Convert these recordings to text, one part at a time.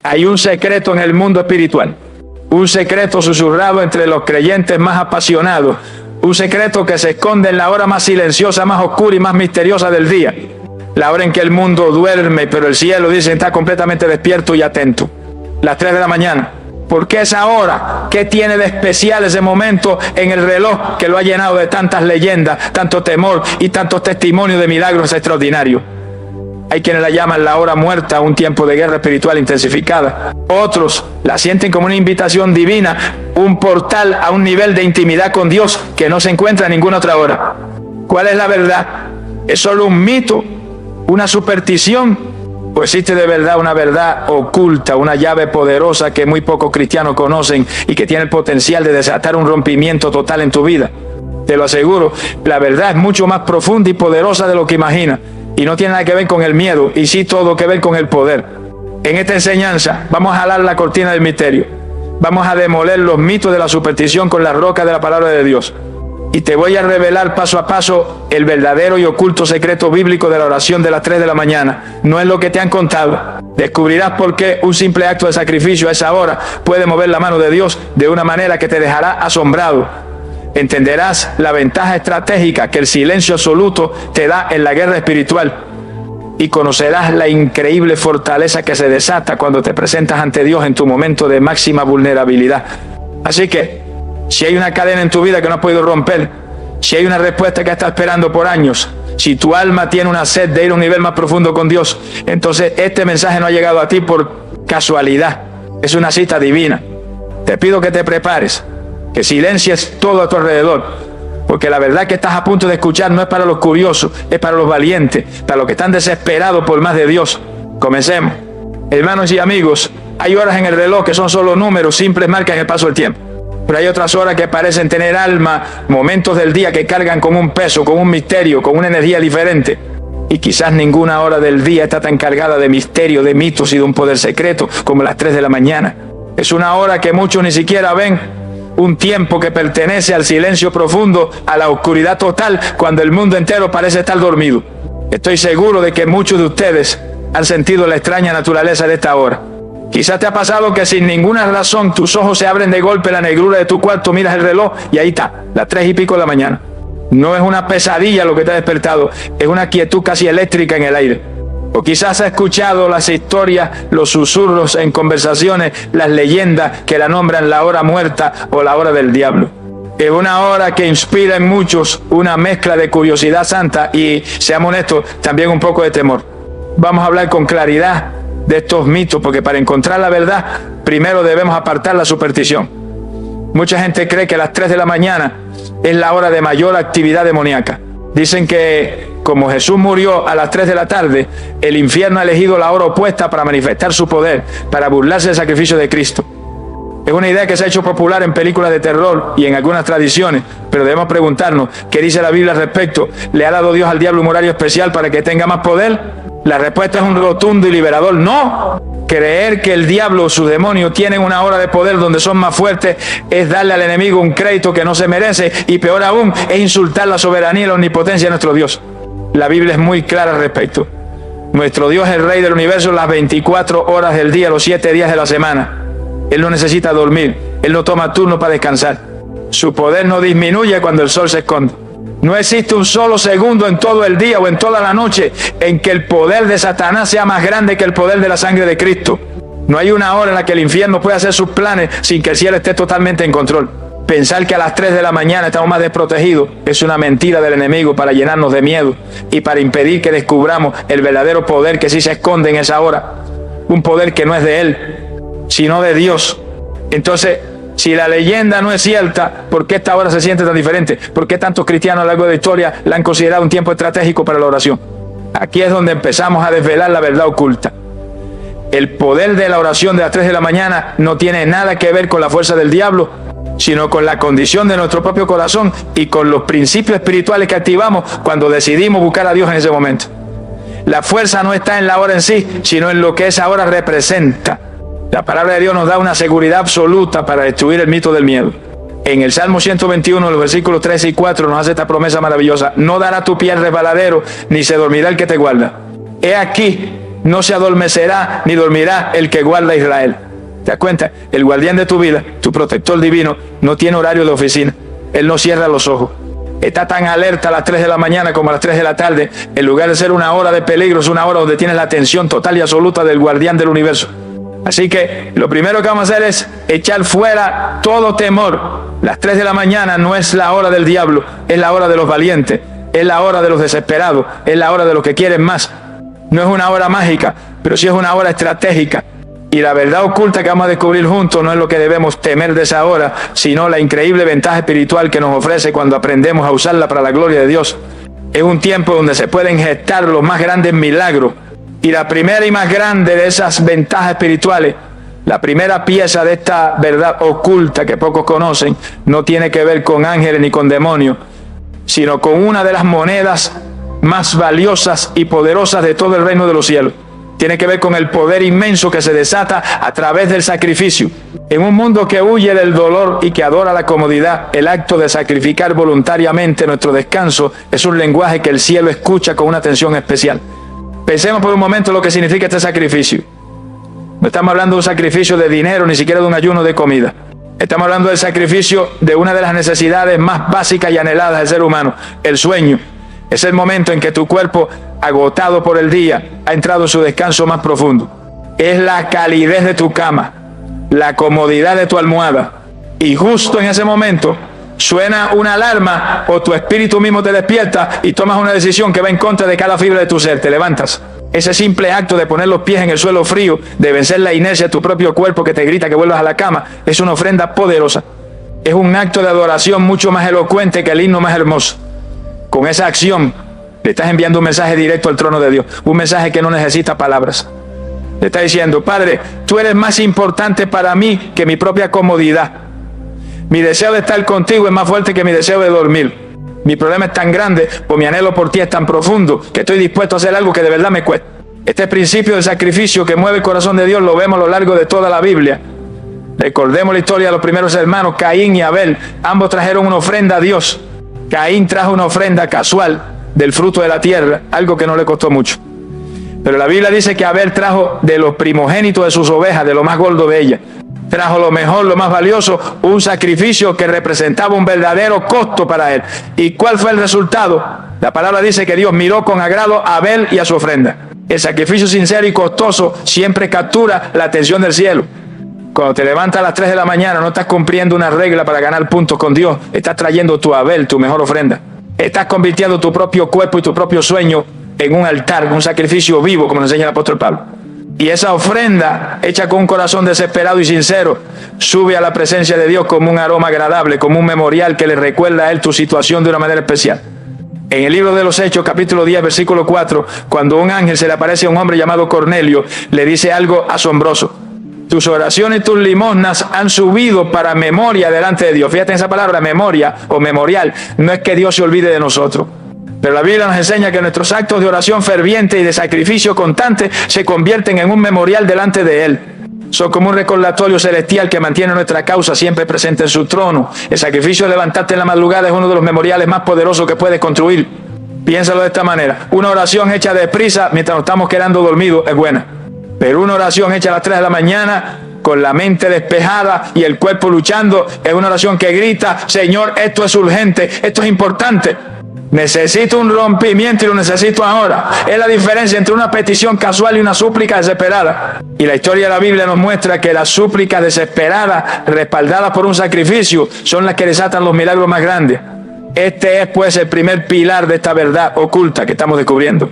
Hay un secreto en el mundo espiritual, un secreto susurrado entre los creyentes más apasionados, un secreto que se esconde en la hora más silenciosa, más oscura y más misteriosa del día, la hora en que el mundo duerme, pero el cielo, dice, está completamente despierto y atento. Las 3 de la mañana. ¿Por qué esa hora? ¿Qué tiene de especial ese momento en el reloj que lo ha llenado de tantas leyendas, tanto temor y tantos testimonios de milagros extraordinarios? Hay quienes la llaman la hora muerta, un tiempo de guerra espiritual intensificada. Otros la sienten como una invitación divina, un portal a un nivel de intimidad con Dios que no se encuentra en ninguna otra hora. ¿Cuál es la verdad? ¿Es solo un mito? ¿Una superstición? ¿O existe de verdad una verdad oculta, una llave poderosa que muy pocos cristianos conocen y que tiene el potencial de desatar un rompimiento total en tu vida? Te lo aseguro, la verdad es mucho más profunda y poderosa de lo que imaginas. Y no tiene nada que ver con el miedo, y sí todo que ver con el poder. En esta enseñanza vamos a jalar la cortina del misterio. Vamos a demoler los mitos de la superstición con la roca de la palabra de Dios. Y te voy a revelar paso a paso el verdadero y oculto secreto bíblico de la oración de las 3 de la mañana. No es lo que te han contado. Descubrirás por qué un simple acto de sacrificio a esa hora puede mover la mano de Dios de una manera que te dejará asombrado. Entenderás la ventaja estratégica que el silencio absoluto te da en la guerra espiritual. Y conocerás la increíble fortaleza que se desata cuando te presentas ante Dios en tu momento de máxima vulnerabilidad. Así que, si hay una cadena en tu vida que no has podido romper, si hay una respuesta que estás esperando por años, si tu alma tiene una sed de ir a un nivel más profundo con Dios, entonces este mensaje no ha llegado a ti por casualidad. Es una cita divina. Te pido que te prepares, que silencies todo a tu alrededor, porque la verdad que estás a punto de escuchar no es para los curiosos, es para los valientes, para los que están desesperados por más de Dios. Comencemos. Hermanos y amigos, hay horas en el reloj que son solo números, simples marcas en el paso del tiempo. Pero hay otras horas que parecen tener alma, momentos del día que cargan con un peso, con un misterio, con una energía diferente. Y quizás ninguna hora del día está tan cargada de misterio, de mitos y de un poder secreto como las 3 de la mañana. Es una hora que muchos ni siquiera ven, un tiempo que pertenece al silencio profundo, a la oscuridad total, cuando el mundo entero parece estar dormido. Estoy seguro de que muchos de ustedes han sentido la extraña naturaleza de esta hora. Quizás te ha pasado que sin ninguna razón tus ojos se abren de golpe en la negrura de tu cuarto, miras el reloj y ahí está, las 3 y pico de la mañana. No es una pesadilla lo que te ha despertado, es una quietud casi eléctrica en el aire. O quizás has escuchado las historias, los susurros en conversaciones, las leyendas que la nombran la hora muerta o la hora del diablo. Es una hora que inspira en muchos una mezcla de curiosidad santa y, seamos honestos, también un poco de temor. Vamos a hablar con claridad de estos mitos, porque para encontrar la verdad, primero debemos apartar la superstición. Mucha gente cree que las 3 de la mañana es la hora de mayor actividad demoníaca. Dicen que como Jesús murió a las 3 de la tarde, el infierno ha elegido la hora opuesta para manifestar su poder, para burlarse del sacrificio de Cristo. Es una idea que se ha hecho popular en películas de terror y en algunas tradiciones, pero debemos preguntarnos, ¿qué dice la Biblia al respecto? ¿Le ha dado Dios al diablo un horario especial para que tenga más poder? La respuesta es un rotundo y liberador no. Creer que el diablo o sus demonios tienen una hora de poder donde son más fuertes es darle al enemigo un crédito que no se merece, y peor aún, es insultar la soberanía y la omnipotencia de nuestro Dios. La Biblia es muy clara al respecto. Nuestro Dios es el Rey del universo las 24 horas del día, los 7 días de la semana. Él no necesita dormir, Él no toma turno para descansar. Su poder no disminuye cuando el sol se esconde. No existe un solo segundo en todo el día o en toda la noche en que el poder de Satanás sea más grande que el poder de la sangre de Cristo. No hay una hora en la que el infierno pueda hacer sus planes sin que el cielo esté totalmente en control. Pensar que a las 3 de la mañana estamos más desprotegidos es una mentira del enemigo para llenarnos de miedo y para impedir que descubramos el verdadero poder que sí se esconde en esa hora. Un poder que no es de Él, sino de Dios. Entonces, si la leyenda no es cierta, ¿por qué esta hora se siente tan diferente? ¿Por qué tantos cristianos a lo largo de la historia la han considerado un tiempo estratégico para la oración? Aquí es donde empezamos a desvelar la verdad oculta. El poder de la oración de las 3 de la mañana no tiene nada que ver con la fuerza del diablo, sino con la condición de nuestro propio corazón y con los principios espirituales que activamos cuando decidimos buscar a Dios en ese momento. La fuerza no está en la hora en sí, sino en lo que esa hora representa. La palabra de Dios nos da una seguridad absoluta para destruir el mito del miedo. En el Salmo 121, los versículos 3 y 4 nos hace esta promesa maravillosa: no dará tu pie al resbaladero, ni se dormirá el que te guarda. He aquí No se adormecerá ni dormirá el que guarda a Israel. ¿Te das cuenta? El guardián de tu vida, tu protector divino, no tiene horario de oficina. Él no cierra los ojos. Está tan alerta a las 3 de la mañana como a las 3 de la tarde. En lugar de ser una hora de peligro, es una hora donde tienes la atención total y absoluta del guardián del universo. Así que lo primero que vamos a hacer es echar fuera todo temor. Las 3 de la mañana no es la hora del diablo, es la hora de los valientes, es la hora de los desesperados, es la hora de los que quieren más. No es una hora mágica, pero sí es una hora estratégica. Y la verdad oculta que vamos a descubrir juntos no es lo que debemos temer de esa hora, sino la increíble ventaja espiritual que nos ofrece cuando aprendemos a usarla para la gloria de Dios. Es un tiempo donde se pueden gestar los más grandes milagros. Y la primera y más grande de esas ventajas espirituales, la primera pieza de esta verdad oculta que pocos conocen, no tiene que ver con ángeles ni con demonios, sino con una de las monedas más valiosas y poderosas de todo el reino de los cielos. Tiene que ver con el poder inmenso que se desata a través del sacrificio. En un mundo que huye del dolor y que adora la comodidad, el acto de sacrificar voluntariamente nuestro descanso es un lenguaje que el cielo escucha con una atención especial. Pensemos por un momento lo que significa este sacrificio. No estamos hablando de un sacrificio de dinero, ni siquiera de un ayuno de comida. Estamos hablando del sacrificio de una de las necesidades más básicas y anheladas del ser humano, el sueño. Es el momento en que tu cuerpo, agotado por el día, ha entrado en su descanso más profundo. Es la calidez de tu cama, la comodidad de tu almohada. Y justo en ese momento suena una alarma o tu espíritu mismo te despierta y tomas una decisión que va en contra de cada fibra de tu ser. Te levantas. Ese simple acto de poner los pies en el suelo frío, de vencer la inercia de tu propio cuerpo que te grita que vuelvas a la cama, es una ofrenda poderosa. Es un acto de adoración mucho más elocuente que el himno más hermoso. Con esa acción le estás enviando un mensaje directo al trono de Dios, un mensaje que no necesita palabras. Le está diciendo: Padre, tú eres más importante para mí que mi propia comodidad. Mi deseo de estar contigo es más fuerte que mi deseo de dormir. Mi problema es tan grande, o mi anhelo por ti es tan profundo, que estoy dispuesto a hacer algo que de verdad me cueste. Este principio de sacrificio que mueve el corazón de Dios lo vemos a lo largo de toda la Biblia. Recordemos la historia de los primeros hermanos, Caín y Abel. Ambos trajeron una ofrenda a Dios. Caín trajo una ofrenda casual del fruto de la tierra, algo que no le costó mucho. Pero la Biblia dice que Abel trajo de los primogénitos de sus ovejas, de lo más gordo de ellas. Trajo lo mejor, lo más valioso, un sacrificio que representaba un verdadero costo para él. ¿Y cuál fue el resultado? La palabra dice que Dios miró con agrado a Abel y a su ofrenda. El sacrificio sincero y costoso siempre captura la atención del cielo. Cuando te levantas a las 3 de la mañana, no estás cumpliendo una regla para ganar puntos con Dios. Estás trayendo tu Abel, tu mejor ofrenda. Estás convirtiendo tu propio cuerpo y tu propio sueño en un altar, un sacrificio vivo, como nos enseña el apóstol Pablo. Y esa ofrenda, hecha con un corazón desesperado y sincero, sube a la presencia de Dios como un aroma agradable, como un memorial que le recuerda a Él tu situación de una manera especial. En el libro de los Hechos, capítulo 10, versículo 4, cuando un ángel se le aparece a un hombre llamado Cornelio, le dice algo asombroso: tus oraciones y tus limosnas han subido para memoria delante de Dios. Fíjate en esa palabra, memoria o memorial. No es que Dios se olvide de nosotros. Pero la Biblia nos enseña que nuestros actos de oración ferviente y de sacrificio constante se convierten en un memorial delante de Él. Son como un recordatorio celestial que mantiene nuestra causa siempre presente en su trono. El sacrificio de levantarte en la madrugada es uno de los memoriales más poderosos que puedes construir. Piénsalo de esta manera: una oración hecha deprisa mientras nos estamos quedando dormidos es buena. Pero una oración hecha a las 3 de la mañana, con la mente despejada y el cuerpo luchando, es una oración que grita: Señor, esto es urgente, esto es importante. Necesito un rompimiento y lo necesito ahora. Es la diferencia entre una petición casual y una súplica desesperada. Y la historia de la Biblia nos muestra que las súplicas desesperadas, respaldadas por un sacrificio, son las que desatan los milagros más grandes. Este es pues el primer pilar de esta verdad oculta que estamos descubriendo.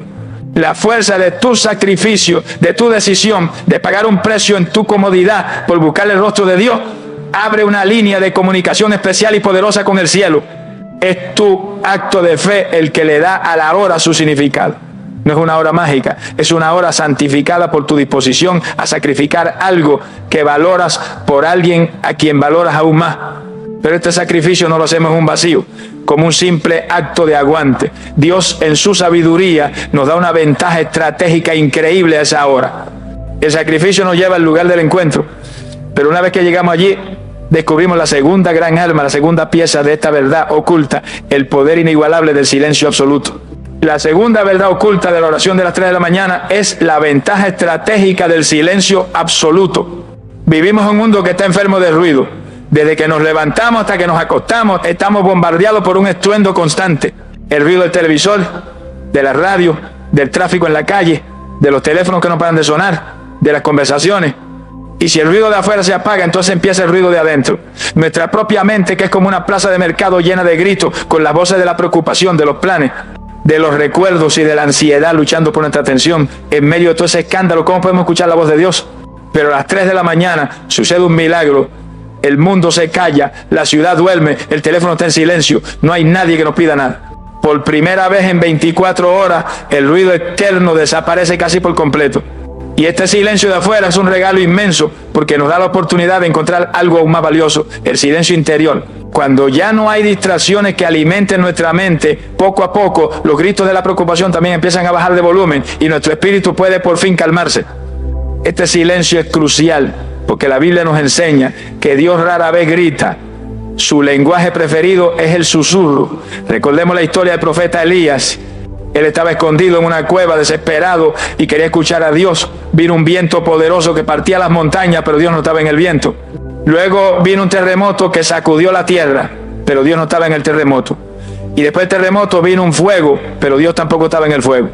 La fuerza de tu sacrificio, de tu decisión de pagar un precio en tu comodidad por buscar el rostro de Dios, abre una línea de comunicación especial y poderosa con el cielo. Es tu acto de fe el que le da a la hora su significado. No es una hora mágica, es una hora santificada por tu disposición a sacrificar algo que valoras por alguien a quien valoras aún más. Pero este sacrificio no lo hacemos en un vacío, como un simple acto de aguante. Dios en su sabiduría nos da una ventaja estratégica increíble a esa hora. El sacrificio nos lleva al lugar del encuentro, pero una vez que llegamos allí, descubrimos la segunda gran arma, la segunda pieza de esta verdad oculta: el poder inigualable del silencio absoluto. La segunda verdad oculta de la oración de las 3 de la mañana es la ventaja estratégica del silencio absoluto. Vivimos en un mundo que está enfermo de ruido. Desde que nos levantamos hasta que nos acostamos, estamos bombardeados por un estruendo constante. El ruido del televisor, de la radio, del tráfico en la calle, de los teléfonos que no paran de sonar, de las conversaciones. Y si el ruido de afuera se apaga, entonces empieza el ruido de adentro. Nuestra propia mente, que es como una plaza de mercado llena de gritos, con las voces de la preocupación, de los planes, de los recuerdos y de la ansiedad luchando por nuestra atención. En medio de todo ese escándalo, ¿cómo podemos escuchar la voz de Dios? Pero a las 3 de la mañana sucede un milagro. El mundo se calla, la ciudad duerme, el teléfono está en silencio, no hay nadie que nos pida nada. Por primera vez en 24 horas, el ruido externo desaparece casi por completo. Y este silencio de afuera es un regalo inmenso, porque nos da la oportunidad de encontrar algo aún más valioso, el silencio interior. Cuando ya no hay distracciones que alimenten nuestra mente, poco a poco los gritos de la preocupación también empiezan a bajar de volumen y nuestro espíritu puede por fin calmarse. Este silencio es crucial, porque la Biblia nos enseña que Dios rara vez grita. Su lenguaje preferido es el susurro. Recordemos la historia del profeta Elías. Él estaba escondido en una cueva, desesperado, y quería escuchar a Dios. Vino un viento poderoso que partía las montañas, pero Dios no estaba en el viento. Luego vino un terremoto que sacudió la tierra, pero Dios no estaba en el terremoto. Y después del terremoto vino un fuego, pero Dios tampoco estaba en el fuego.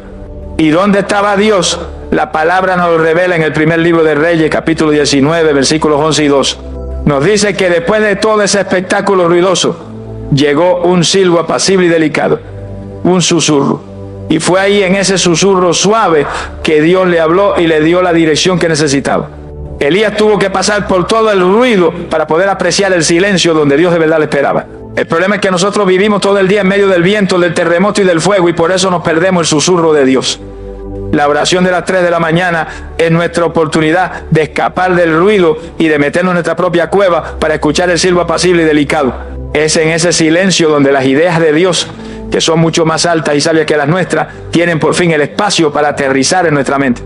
¿Y dónde estaba Dios? La palabra nos lo revela en el primer libro de Reyes, capítulo 19, versículos 11 y 12. Nos dice que después de todo ese espectáculo ruidoso, llegó un silbo apacible y delicado, un susurro. Y fue ahí, en ese susurro suave, que Dios le habló y le dio la dirección que necesitaba. Elías tuvo que pasar por todo el ruido para poder apreciar el silencio donde Dios de verdad le esperaba. El problema es que nosotros vivimos todo el día en medio del viento, del terremoto y del fuego, y por eso nos perdemos el susurro de Dios. La oración de las 3 de la mañana es nuestra oportunidad de escapar del ruido y de meternos en nuestra propia cueva para escuchar el silbo apacible y delicado. Es en ese silencio donde las ideas de Dios, que son mucho más altas y sabias que las nuestras, tienen por fin el espacio para aterrizar en nuestra mente.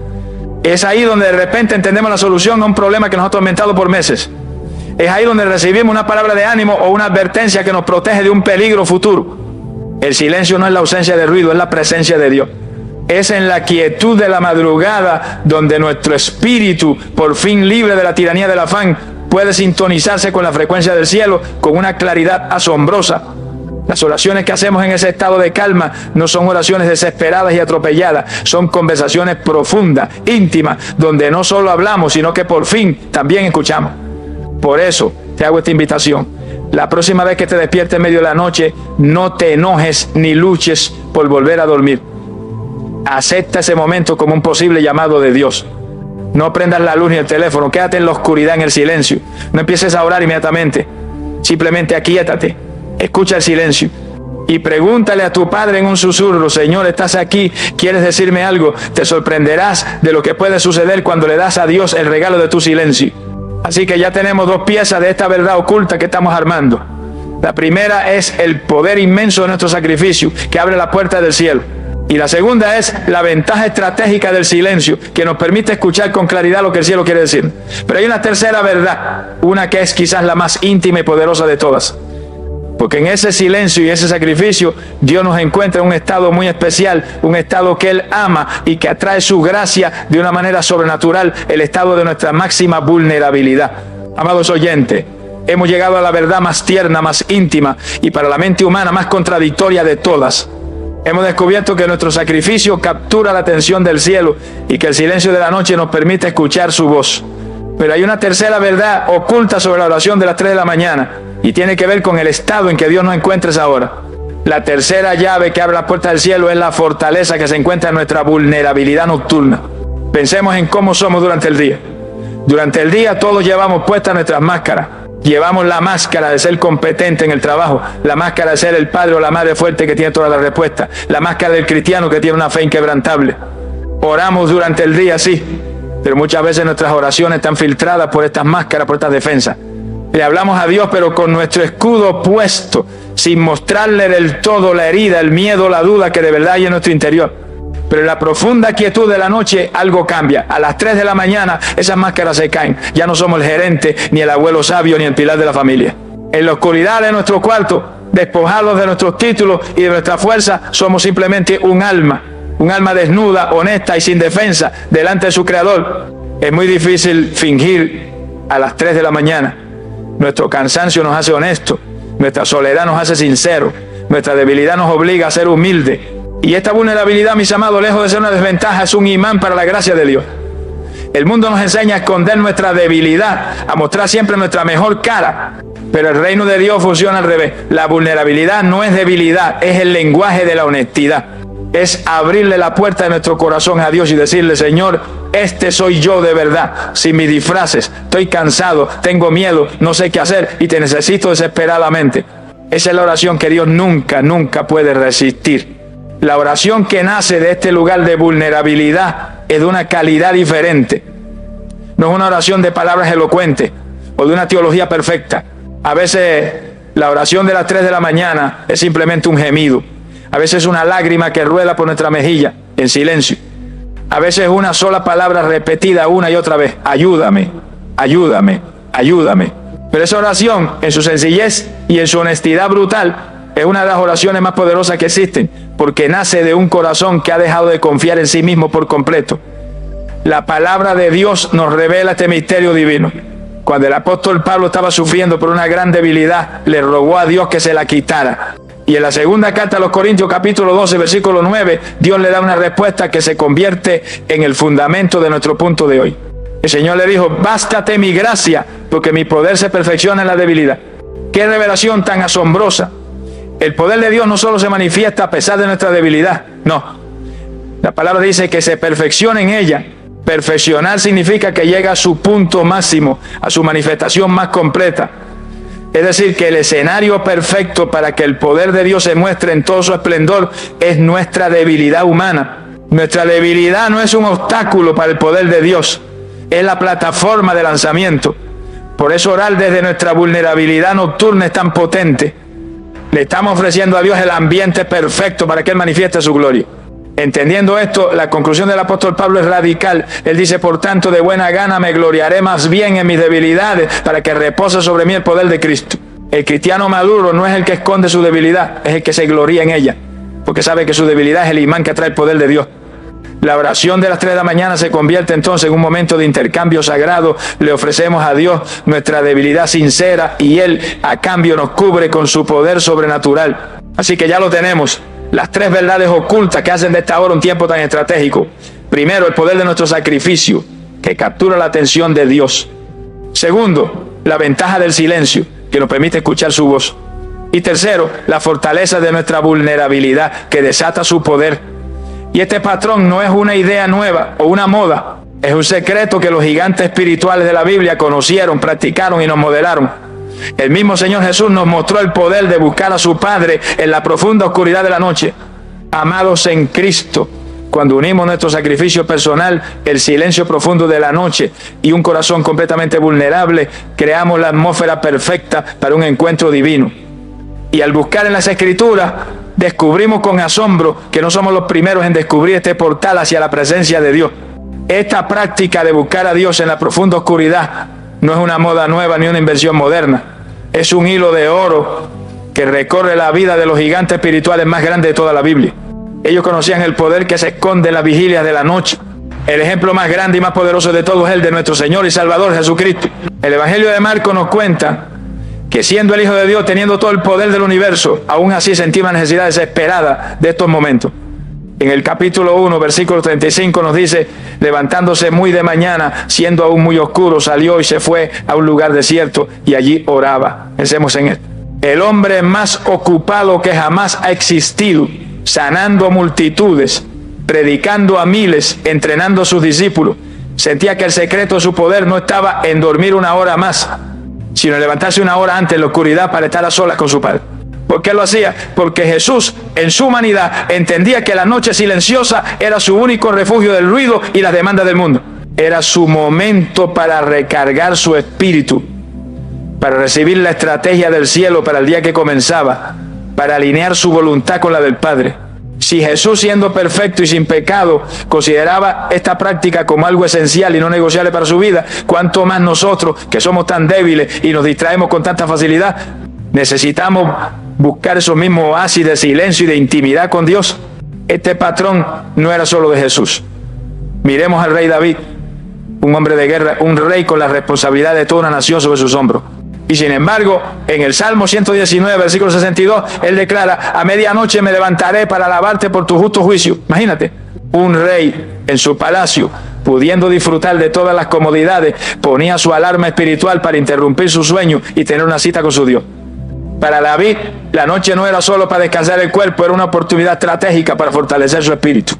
Es ahí donde de repente entendemos la solución a un problema que nos ha atormentado por meses. Es ahí donde recibimos una palabra de ánimo o una advertencia que nos protege de un peligro futuro. El silencio no es la ausencia de ruido, es la presencia de Dios. Es en la quietud de la madrugada donde nuestro espíritu, por fin libre de la tiranía del afán, puede sintonizarse con la frecuencia del cielo con una claridad asombrosa. Las oraciones que hacemos en ese estado de calma no son oraciones desesperadas y atropelladas, son conversaciones profundas, íntimas, donde no solo hablamos, sino que por fin también escuchamos. Por eso te hago esta invitación. La próxima vez que te despiertes en medio de la noche, no te enojes ni luches por volver a dormir. Acepta ese momento como un posible llamado de Dios. No prendas la luz ni el teléfono, quédate en la oscuridad, en el silencio. No empieces a orar inmediatamente. Simplemente aquíétate, escucha el silencio y pregúntale a tu Padre en un susurro: Señor, ¿estás aquí? ¿Quieres decirme algo? Te sorprenderás de lo que puede suceder cuando le das a Dios el regalo de tu silencio. Así que ya tenemos 2 piezas de esta verdad oculta que estamos armando. La primera es el poder inmenso de nuestro sacrificio, que abre la puerta del cielo. Y la segunda es la ventaja estratégica del silencio, que nos permite escuchar con claridad lo que el cielo quiere decir. Pero hay una tercera verdad, una que es quizás la más íntima y poderosa de todas. Porque en ese silencio y ese sacrificio, Dios nos encuentra en un estado muy especial, un estado que Él ama y que atrae su gracia de una manera sobrenatural, el estado de nuestra máxima vulnerabilidad. Amados oyentes, hemos llegado a la verdad más tierna, más íntima y para la mente humana más contradictoria de todas. Hemos descubierto que nuestro sacrificio captura la atención del cielo y que el silencio de la noche nos permite escuchar su voz. Pero hay una tercera verdad oculta sobre la oración de las 3 de la mañana y tiene que ver con el estado en que Dios nos encuentra ahora. La tercera llave que abre la puerta del cielo es la fortaleza que se encuentra en nuestra vulnerabilidad nocturna. Pensemos en cómo somos durante el día. Durante el día todos llevamos puestas nuestras máscaras. Llevamos la máscara de ser competente en el trabajo, la máscara de ser el padre o la madre fuerte que tiene todas las respuestas, la máscara del cristiano que tiene una fe inquebrantable. Oramos durante el día, sí, pero muchas veces nuestras oraciones están filtradas por estas máscaras, por estas defensas. Le hablamos a Dios, pero con nuestro escudo puesto, sin mostrarle del todo la herida, el miedo, la duda que de verdad hay en nuestro interior. Pero en la profunda quietud de la noche algo cambia. A las 3 de la mañana esas máscaras se caen. Ya no somos el gerente, ni el abuelo sabio, ni el pilar de la familia. En la oscuridad de nuestro cuarto Despojados de nuestros títulos y de nuestra fuerza, somos simplemente un alma desnuda, honesta y sin defensa delante de su Creador. Es muy difícil fingir a las 3 de la mañana. Nuestro cansancio nos hace honestos, nuestra soledad nos hace sinceros, nuestra debilidad nos obliga a ser humildes. Y esta vulnerabilidad, mis amados, lejos de ser una desventaja, es un imán para la gracia de Dios. El mundo nos enseña a esconder nuestra debilidad, a mostrar siempre nuestra mejor cara. Pero el reino de Dios funciona al revés. La vulnerabilidad no es debilidad, es el lenguaje de la honestidad. Es abrirle la puerta de nuestro corazón a Dios y decirle: Señor, este soy yo de verdad, sin mis disfraces. Estoy cansado, tengo miedo, no sé qué hacer y te necesito desesperadamente. Esa es la oración que Dios nunca puede resistir. La oración que nace de este lugar de vulnerabilidad es de una calidad diferente. No es una oración de palabras elocuentes o de una teología perfecta. A veces la oración de las 3 de la mañana es simplemente un gemido. A veces es una lágrima que rueda por nuestra mejilla en silencio. A veces es una sola palabra repetida una y otra vez: ayúdame, ayúdame, ayúdame. Pero esa oración, en su sencillez y en su honestidad brutal, es una de las oraciones más poderosas que existen, porque nace de un corazón que ha dejado de confiar en sí mismo por completo. La palabra de Dios nos revela este misterio divino. Cuando el apóstol Pablo estaba sufriendo por una gran debilidad, le rogó a Dios que se la quitara. Y en la segunda carta a los Corintios, capítulo 12, versículo 9, Dios le da una respuesta que se convierte en el fundamento de nuestro punto de hoy. El Señor le dijo: bástate mi gracia, porque mi poder se perfecciona en la debilidad. ¡Qué revelación tan asombrosa! El poder de Dios no solo se manifiesta a pesar de nuestra debilidad, no. La palabra dice que se perfecciona en ella. Perfeccionar significa que llega a su punto máximo, a su manifestación más completa. Es decir, que el escenario perfecto para que el poder de Dios se muestre en todo su esplendor es nuestra debilidad humana. Nuestra debilidad no es un obstáculo para el poder de Dios, es la plataforma de lanzamiento. Por eso orar desde nuestra vulnerabilidad nocturna es tan potente. Le estamos ofreciendo a Dios el ambiente perfecto para que Él manifieste su gloria. Entendiendo esto, la conclusión del apóstol Pablo es radical. Él dice: por tanto, de buena gana me gloriaré más bien en mis debilidades, para que repose sobre mí el poder de Cristo. El cristiano maduro no es el que esconde su debilidad, es el que se gloría en ella, porque sabe que su debilidad es el imán que atrae el poder de Dios. La oración de las 3 de la mañana se convierte entonces en un momento de intercambio sagrado. Le ofrecemos a Dios nuestra debilidad sincera y Él a cambio nos cubre con su poder sobrenatural. Así que ya lo tenemos. Las 3 verdades ocultas que hacen de esta hora un tiempo tan estratégico. Primero, el poder de nuestro sacrificio, que captura la atención de Dios. Segundo, la ventaja del silencio, que nos permite escuchar su voz. Y tercero, la fortaleza de nuestra vulnerabilidad, que desata su poder. Y este patrón no es una idea nueva o una moda. Es un secreto que los gigantes espirituales de la Biblia conocieron, practicaron y nos modelaron. El mismo Señor Jesús nos mostró el poder de buscar a su Padre en la profunda oscuridad de la noche. Amados en Cristo, cuando unimos nuestro sacrificio personal, el silencio profundo de la noche y un corazón completamente vulnerable, creamos la atmósfera perfecta para un encuentro divino. Y al buscar en las Escrituras, descubrimos con asombro que no somos los primeros en descubrir este portal hacia la presencia de Dios. Esta práctica de buscar a Dios en la profunda oscuridad no es una moda nueva ni una invención moderna. Es un hilo de oro que recorre la vida de los gigantes espirituales más grandes de toda la Biblia. Ellos conocían el poder que se esconde en las vigilias de la noche. El ejemplo más grande y más poderoso de todos es el de nuestro Señor y Salvador Jesucristo. El Evangelio de Marcos nos cuenta que siendo el Hijo de Dios, teniendo todo el poder del universo, aún así sentía una necesidad desesperada de estos momentos. En el capítulo 1, versículo 35 nos dice: levantándose muy de mañana, siendo aún muy oscuro, salió y se fue a un lugar desierto y allí oraba. Pensemos en esto. El hombre más ocupado que jamás ha existido, sanando multitudes, predicando a miles, entrenando a sus discípulos, sentía que el secreto de su poder no estaba en dormir una hora más, sino en levantarse una hora antes en la oscuridad para estar a solas con su Padre. ¿Por qué lo hacía? Porque Jesús, en su humanidad, entendía que la noche silenciosa era su único refugio del ruido y las demandas del mundo. Era su momento para recargar su espíritu, para recibir la estrategia del cielo para el día que comenzaba, para alinear su voluntad con la del Padre. Si Jesús, siendo perfecto y sin pecado, consideraba esta práctica como algo esencial y no negociable para su vida, ¿cuánto más nosotros, que somos tan débiles y nos distraemos con tanta facilidad? Necesitamos buscar esos mismos oasis de silencio y de intimidad con Dios. Este patrón no era solo de Jesús. Miremos al rey David, un hombre de guerra, un rey con la responsabilidad de toda una nación sobre sus hombros. Y sin embargo, en el Salmo 119, versículo 62, él declara: a medianoche me levantaré para alabarte por tu justo juicio. Imagínate, un rey en su palacio, pudiendo disfrutar de todas las comodidades, ponía su alarma espiritual para interrumpir su sueño y tener una cita con su Dios. Para David, la noche no era solo para descansar el cuerpo, era una oportunidad estratégica para fortalecer su espíritu.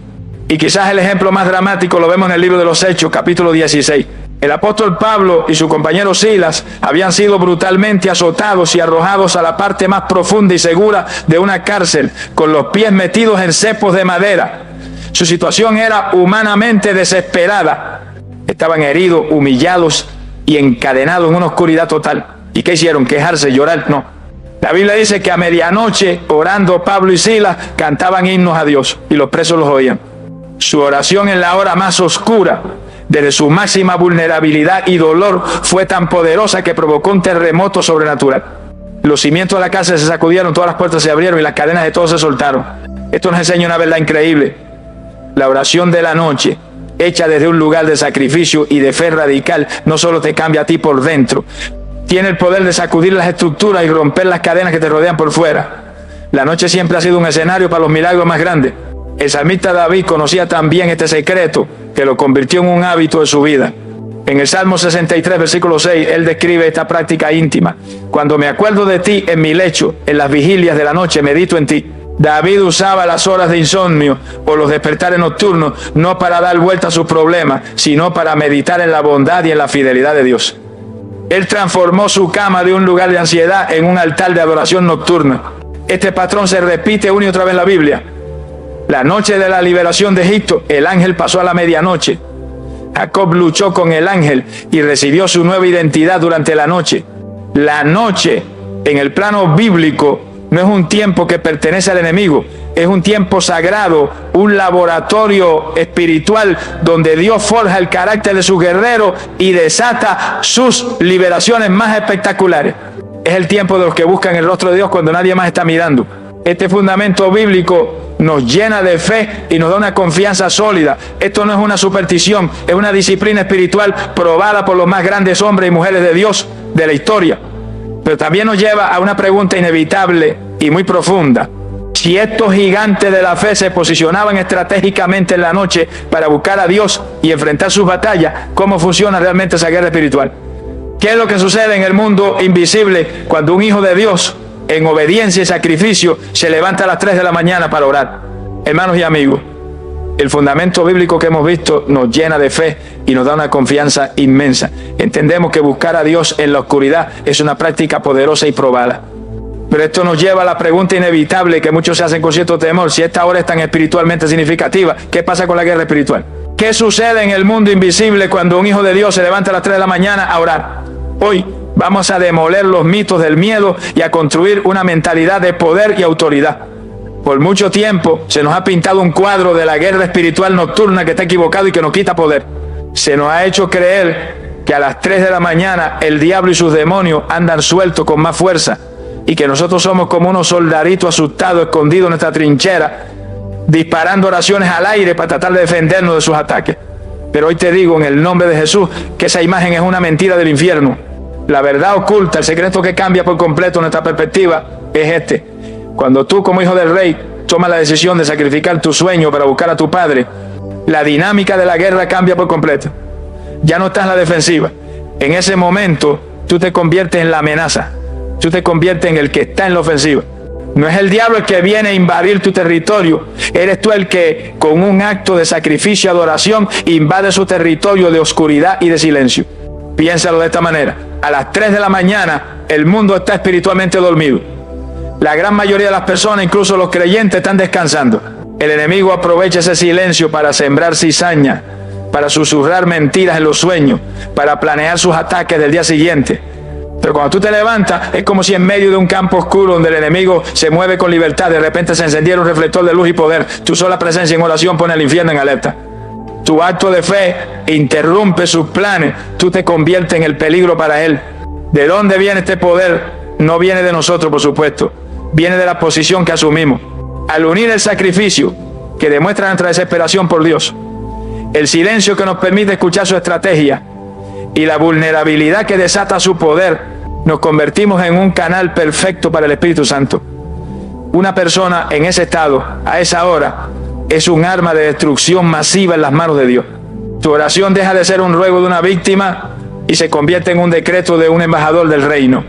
Y quizás el ejemplo más dramático lo vemos en el libro de los Hechos, capítulo 16. El apóstol Pablo y su compañero Silas habían sido brutalmente azotados y arrojados a la parte más profunda y segura de una cárcel, con los pies metidos en cepos de madera. Su situación era humanamente desesperada. Estaban heridos, humillados y encadenados en una oscuridad total. ¿Y qué hicieron? ¿Quejarse, llorar? No. La Biblia dice que a medianoche, orando, Pablo y Silas cantaban himnos a Dios y los presos los oían. Su oración en la hora más oscura, desde su máxima vulnerabilidad y dolor, fue tan poderosa que provocó un terremoto sobrenatural. Los cimientos de la cárcel se sacudieron, todas las puertas se abrieron y las cadenas de todos se soltaron. Esto nos enseña una verdad increíble. La oración de la noche, hecha desde un lugar de sacrificio y de fe radical, no solo te cambia a ti por dentro, tiene el poder de sacudir las estructuras y romper las cadenas que te rodean por fuera. La noche siempre ha sido un escenario para los milagros más grandes. El salmista David conocía también este secreto, que lo convirtió en un hábito de su vida. En el Salmo 63, versículo 6, él describe esta práctica íntima. Cuando me acuerdo de ti en mi lecho, en las vigilias de la noche, medito en ti. David usaba las horas de insomnio o los despertares nocturnos no para dar vuelta a sus problemas, sino para meditar en la bondad y en la fidelidad de Dios. Él transformó su cama de un lugar de ansiedad en un altar de adoración nocturna. Este patrón se repite una y otra vez en la Biblia. La noche de la liberación de Egipto, el ángel pasó a la medianoche. Jacob luchó con el ángel y recibió su nueva identidad durante la noche. La noche, en el plano bíblico, no es un tiempo que pertenece al enemigo, es un tiempo sagrado, un laboratorio espiritual donde Dios forja el carácter de sus guerreros y desata sus liberaciones más espectaculares. Es el tiempo de los que buscan el rostro de Dios cuando nadie más está mirando. Este fundamento bíblico nos llena de fe y nos da una confianza sólida. Esto no es una superstición, es una disciplina espiritual probada por los más grandes hombres y mujeres de Dios de la historia. Pero también nos lleva a una pregunta inevitable y muy profunda. Si estos gigantes de la fe se posicionaban estratégicamente en la noche para buscar a Dios y enfrentar sus batallas, ¿cómo funciona realmente esa guerra espiritual? ¿Qué es lo que sucede en el mundo invisible cuando un hijo de Dios, en obediencia y sacrificio, se levanta a las 3 de la mañana para orar? Hermanos y amigos, el fundamento bíblico que hemos visto nos llena de fe y nos da una confianza inmensa. Entendemos que buscar a Dios en la oscuridad es una práctica poderosa y probada. Pero esto nos lleva a la pregunta inevitable que muchos se hacen con cierto temor. Si esta hora es tan espiritualmente significativa, ¿qué pasa con la guerra espiritual? ¿Qué sucede en el mundo invisible cuando un hijo de Dios se levanta a las 3 de la mañana a orar? Hoy vamos a demoler los mitos del miedo y a construir una mentalidad de poder y autoridad. Por mucho tiempo se nos ha pintado un cuadro de la guerra espiritual nocturna que está equivocado y que nos quita poder. Se nos ha hecho creer que a las 3 de la mañana el diablo y sus demonios andan sueltos con más fuerza y que nosotros somos como unos soldaditos asustados escondidos en nuestra trinchera, disparando oraciones al aire para tratar de defendernos de sus ataques. Pero hoy te digo en el nombre de Jesús que esa imagen es una mentira del infierno. La verdad oculta, el secreto que cambia por completo nuestra perspectiva es este. Cuando tú como hijo del rey tomas la decisión de sacrificar tu sueño para buscar a tu padre, la dinámica de la guerra cambia por completo. Ya no estás en la defensiva. En ese momento tú te conviertes en la amenaza. Tú te conviertes en el que está en la ofensiva. No es el diablo el que viene a invadir tu territorio. Eres tú el que con un acto de sacrificio y adoración invade su territorio de oscuridad y de silencio. Piénsalo de esta manera. A las 3 de la mañana el mundo está espiritualmente dormido. La gran mayoría de las personas, incluso los creyentes, están descansando. El enemigo aprovecha ese silencio para sembrar cizaña, para susurrar mentiras en los sueños, para planear sus ataques del día siguiente. Pero cuando tú te levantas, es como si en medio de un campo oscuro donde el enemigo se mueve con libertad, de repente se encendiera un reflector de luz y poder. Tu sola presencia en oración pone al infierno en alerta. Tu acto de fe interrumpe sus planes. Tú te conviertes en el peligro para él. ¿De dónde viene este poder? No viene de nosotros, por supuesto. viene de la posición que asumimos. Al unir el sacrificio que demuestra nuestra desesperación por Dios, el silencio que nos permite escuchar su estrategia y la vulnerabilidad que desata su poder, nos convertimos en un canal perfecto para el Espíritu Santo. Una persona en ese estado, a esa hora, es un arma de destrucción masiva en las manos de Dios. Tu oración deja de ser un ruego de una víctima y se convierte en un decreto de un embajador del reino.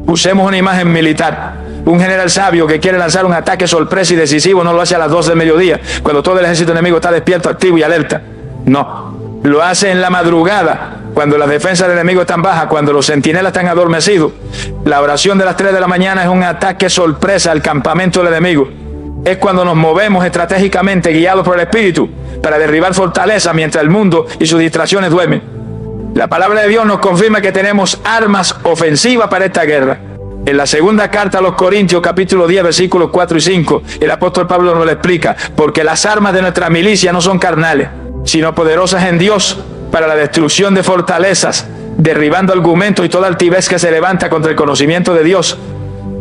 Usemos una imagen militar. Un general sabio que quiere lanzar un ataque sorpresa y decisivo no lo hace a las 12 del mediodía, cuando todo el ejército enemigo está despierto, activo y alerta. No, lo hace en la madrugada, cuando las defensas del enemigo están bajas, cuando los centinelas están adormecidos. La oración de las 3 de la mañana es un ataque sorpresa al campamento del enemigo. Es cuando nos movemos estratégicamente, guiados por el Espíritu, para derribar fortalezas mientras el mundo y sus distracciones duermen. La palabra de Dios nos confirma que tenemos armas ofensivas para esta guerra. En la segunda carta a los Corintios, capítulo 10, versículos 4 y 5, el apóstol Pablo nos lo explica: porque las armas de nuestra milicia no son carnales, sino poderosas en Dios para la destrucción de fortalezas, derribando argumentos y toda altivez que se levanta contra el conocimiento de Dios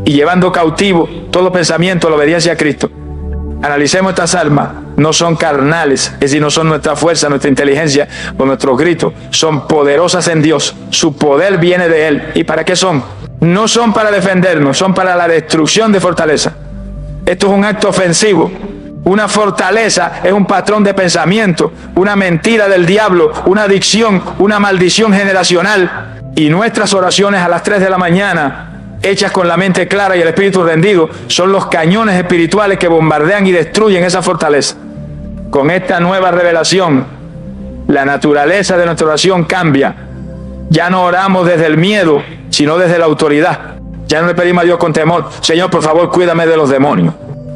y llevando cautivo todo pensamiento a la obediencia a Cristo. Analicemos estas armas. No son carnales, es decir, no son nuestra fuerza, nuestra inteligencia o nuestros gritos. Son poderosas en Dios. Su poder viene de Él. ¿Y para qué son? No son para defendernos, son para la destrucción de fortaleza. Esto es un acto ofensivo. Una fortaleza es un patrón de pensamiento, una mentira del diablo, una adicción, una maldición generacional. Y nuestras oraciones a las 3 de la mañana, hechas con la mente clara y el espíritu rendido, son los cañones espirituales que bombardean y destruyen esa fortaleza. Con esta nueva revelación, la naturaleza de nuestra oración cambia. Ya no oramos desde el miedo, sino desde la autoridad. Ya no le pedimos a Dios con temor: Señor, por favor, cuídame de los demonios.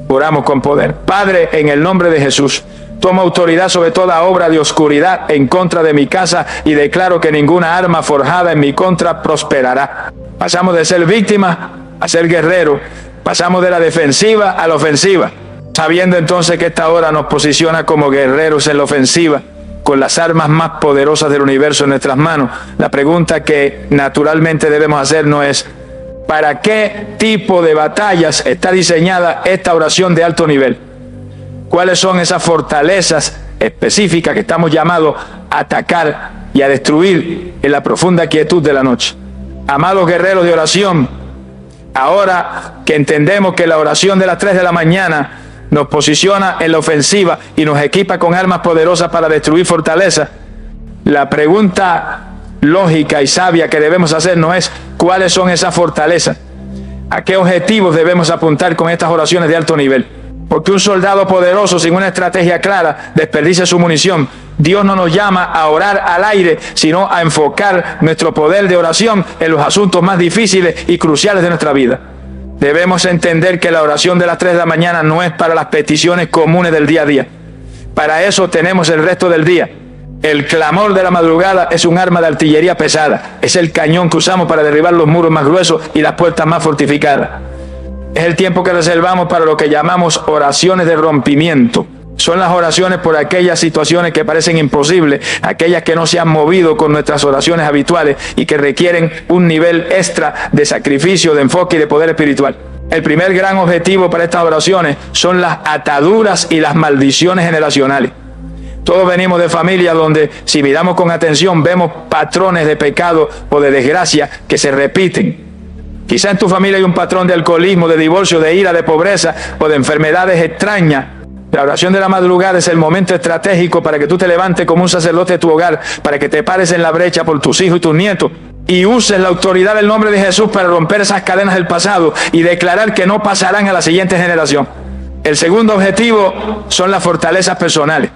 Oramos con poder. Padre, en el nombre de Jesús, tomo autoridad sobre toda obra de oscuridad en contra de mi casa y declaro que ninguna arma forjada en mi contra prosperará. Pasamos de ser víctimas a ser guerreros. Pasamos de la defensiva a la ofensiva, sabiendo entonces que esta hora nos posiciona como guerreros en la ofensiva, con las armas más poderosas del universo en nuestras manos. La pregunta que naturalmente debemos hacernos es: ¿para qué tipo de batallas está diseñada esta oración de alto nivel? ¿Cuáles son esas fortalezas específicas que estamos llamados a atacar y a destruir en la profunda quietud de la noche? Amados guerreros de oración, ahora que entendemos que la oración de las 3 de la mañana nos posiciona en la ofensiva y nos equipa con armas poderosas para destruir fortalezas, la pregunta lógica y sabia que debemos hacernos es: ¿cuáles son esas fortalezas? ¿A qué objetivos debemos apuntar con estas oraciones de alto nivel? Porque un soldado poderoso sin una estrategia clara desperdicia su munición. Dios no nos llama a orar al aire, sino a enfocar nuestro poder de oración en los asuntos más difíciles y cruciales de nuestra vida. Debemos entender que la oración de las 3 de la mañana no es para las peticiones comunes del día a día. Para eso tenemos el resto del día. El clamor de la madrugada es un arma de artillería pesada. Es el cañón que usamos para derribar los muros más gruesos y las puertas más fortificadas. Es el tiempo que reservamos para lo que llamamos oraciones de rompimiento. Son las oraciones por aquellas situaciones que parecen imposibles, aquellas que no se han movido con nuestras oraciones habituales y que requieren un nivel extra de sacrificio, de enfoque y de poder espiritual. El primer gran objetivo para estas oraciones son las ataduras y las maldiciones generacionales. Todos venimos de familias donde, si miramos con atención, vemos patrones de pecado o de desgracia que se repiten. Quizá en tu familia hay un patrón de alcoholismo, de divorcio, de ira, de pobreza o de enfermedades extrañas. La oración de la madrugada es el momento estratégico para que tú te levantes como un sacerdote de tu hogar, para que te pares en la brecha por tus hijos y tus nietos y uses la autoridad del nombre de Jesús para romper esas cadenas del pasado y declarar que no pasarán a la siguiente generación. El segundo objetivo son las fortalezas personales.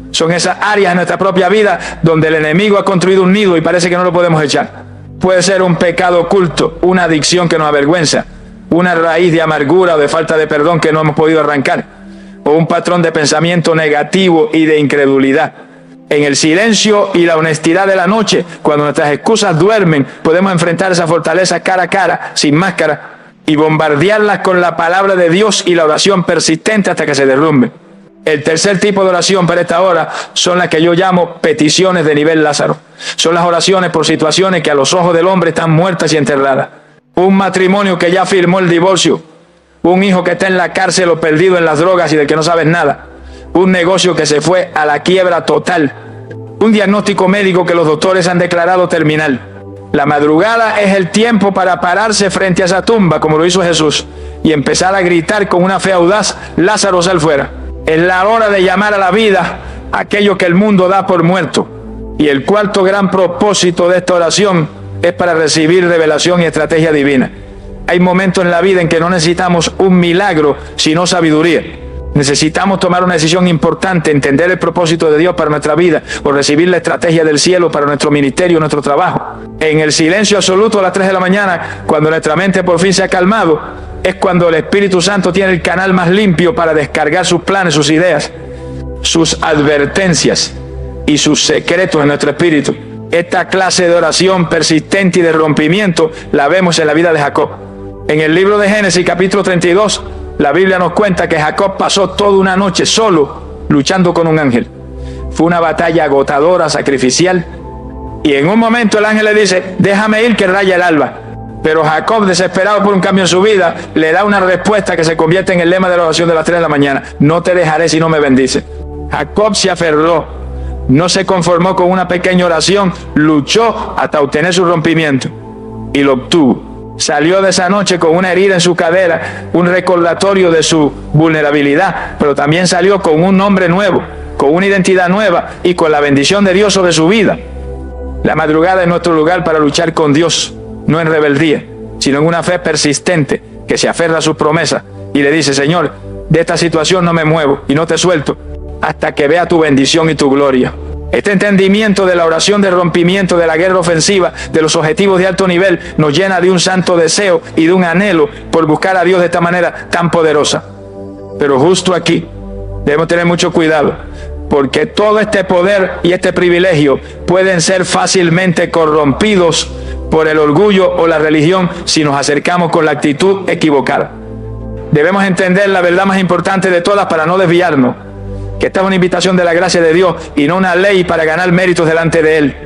Son esas áreas en nuestra propia vida donde el enemigo ha construido un nido y parece que no lo podemos echar. Puede ser un pecado oculto, una adicción que nos avergüenza, una raíz de amargura o de falta de perdón que no hemos podido arrancar, o un patrón de pensamiento negativo y de incredulidad. En el silencio y la honestidad de la noche, cuando nuestras excusas duermen, podemos enfrentar esa fortaleza cara a cara, sin máscara, y bombardearlas con la palabra de Dios y la oración persistente hasta que se derrumbe. El tercer tipo de oración para esta hora son las que yo llamo peticiones de nivel Lázaro. Son las oraciones por situaciones que a los ojos del hombre están muertas y enterradas. Un matrimonio que ya firmó el divorcio. un hijo que está en la cárcel o perdido en las drogas y del que no sabes nada, un negocio que se fue a la quiebra total, un diagnóstico médico que los doctores han declarado terminal. La madrugada es el tiempo para pararse frente a esa tumba, como lo hizo Jesús, y empezar a gritar con una fe audaz: Lázaro, sal fuera. Es la hora de llamar a la vida aquello que el mundo da por muerto. Y el cuarto gran propósito de esta oración es para recibir revelación y estrategia divina. Hay momentos en la vida en que no necesitamos un milagro, sino sabiduría. Necesitamos tomar una decisión importante, entender el propósito de Dios para nuestra vida, o recibir la estrategia del cielo para nuestro ministerio, nuestro trabajo. En el silencio absoluto a las 3 de la mañana, cuando nuestra mente por fin se ha calmado, es cuando el Espíritu Santo tiene el canal más limpio para descargar sus planes, sus ideas, sus advertencias y sus secretos en nuestro espíritu. Esta clase de oración persistente y de rompimiento la vemos en la vida de Jacob. En el libro de Génesis, capítulo 32, la Biblia nos cuenta que Jacob pasó toda una noche solo luchando con un ángel. Fue una batalla agotadora, sacrificial, y en un momento el ángel le dice: déjame ir que raya el alba. Pero Jacob, desesperado por un cambio en su vida, le da una respuesta que se convierte en el lema de la oración de las 3 de la mañana: no te dejaré si no me bendices. Jacob se aferró, no se conformó con una pequeña oración, luchó hasta obtener su rompimiento y lo obtuvo. Salió de esa noche con una herida en su cadera, un recordatorio de su vulnerabilidad, pero también salió con un nombre nuevo, con una identidad nueva y con la bendición de Dios sobre su vida. La madrugada es nuestro lugar para luchar con Dios, no en rebeldía, sino en una fe persistente que se aferra a sus promesas y le dice: Señor, de esta situación no me muevo y no te suelto hasta que vea tu bendición y tu gloria. Este entendimiento de la oración de rompimiento, de la guerra ofensiva, de los objetivos de alto nivel, nos llena de un santo deseo y de un anhelo por buscar a Dios de esta manera tan poderosa. Pero justo aquí debemos tener mucho cuidado, porque todo este poder y este privilegio pueden ser fácilmente corrompidos por el orgullo o la religión si nos acercamos con la actitud equivocada. Debemos entender la verdad más importante de todas para no desviarnos, que esta es una invitación de la gracia de Dios y no una ley para ganar méritos delante de Él.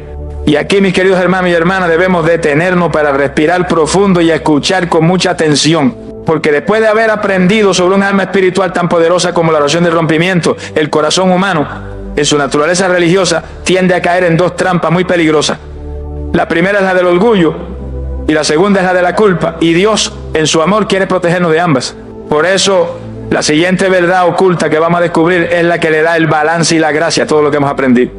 Y aquí, mis queridos hermanos y hermanas, debemos detenernos para respirar profundo y escuchar con mucha atención, porque después de haber aprendido sobre un alma espiritual tan poderosa como la oración del rompimiento, el corazón humano, en su naturaleza religiosa, tiende a caer en dos trampas muy peligrosas. La primera es la del orgullo y la segunda es la de la culpa, y Dios en su amor quiere protegernos de ambas. Por eso, la siguiente verdad oculta que vamos a descubrir es la que le da el balance y la gracia a todo lo que hemos aprendido.